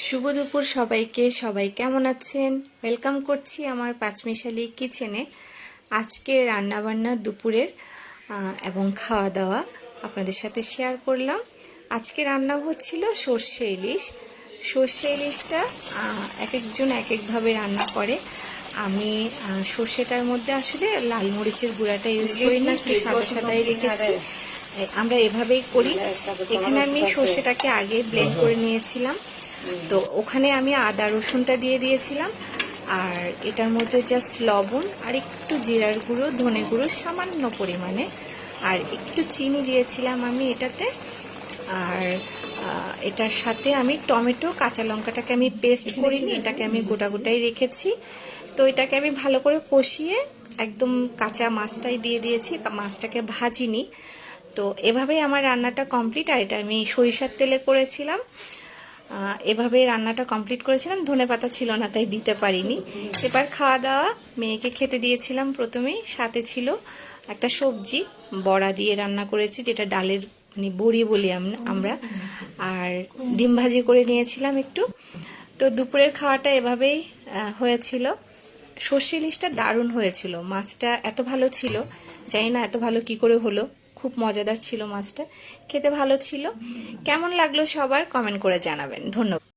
শুভ দুপুর সবাইকে। সবাই কেমন আছেন? ওয়েলকাম করছি আমার পাঁচমিশালি কিচেনে। আজকে রান্নাবান্না দুপুরের এবং খাওয়া দাওয়া আপনাদের সাথে শেয়ার করলাম। আজকে রান্না হচ্ছিল সর্ষে ইলিশ। সর্ষে ইলিশটা এক একজন এক একভাবে রান্না করে। আমি সর্ষেটার মধ্যে আসলে লাল মরিচের গুঁড়াটা ইউজ করি না, একটু সাদা সাদাই রেখেছি। আমরা এভাবেই করি। এখানে আমি সর্ষেটাকে আগে ব্লেন্ড করে নিয়েছিলাম, তো ওখানে আমি আদা রসুনটা দিয়ে দিয়েছিলাম। আর এটার মধ্যে জাস্ট লবণ আর একটু জিরার গুঁড়ো, ধনে গুঁড়ো সামান্য পরিমাণে, আর একটু চিনি দিয়েছিলাম আমি এটাতে। আর এটার সাথে আমি টমেটো, কাঁচা লঙ্কাটাকে আমি পেস্ট করিনি, এটাকে আমি গোটা গোটাই রেখেছি। তো এটাকে আমি ভালো করে কষিয়ে একদম কাঁচা মাছটাই দিয়ে দিয়েছি, মাছটাকে ভাজিনি। তো এভাবেই আমার রান্নাটা কমপ্লিট। আর এটা আমি সরিষার তেলে করেছিলাম। এভাবে রান্নাটা কমপ্লিট করেছিলাম। ধনেপাতা ছিল না তাই দিতে পারিনি। এবার খাওয়া দাওয়া মেয়েকে খেতে দিয়েছিলাম প্রথমেই। সাথে ছিল একটা সবজি, বড়া দিয়ে রান্না করেছি, যেটা ডালের মানে বড়ি বলি আমরা। আর ডিম ভাজি করে নিয়েছিলাম একটু। তো দুপুরের খাওয়াটা এভাবেই হয়েছিল। সর্ষে ইলিশটা দারুণ হয়েছিল, মাছটা এত ভালো ছিল, জানি না এত ভালো কি করে হলো। খুব মজাদার ছিল মাছটা, খেতে ভালো ছিল। কেমন লাগলো সবার কমেন্ট করে জানাবেন। ধন্যবাদ।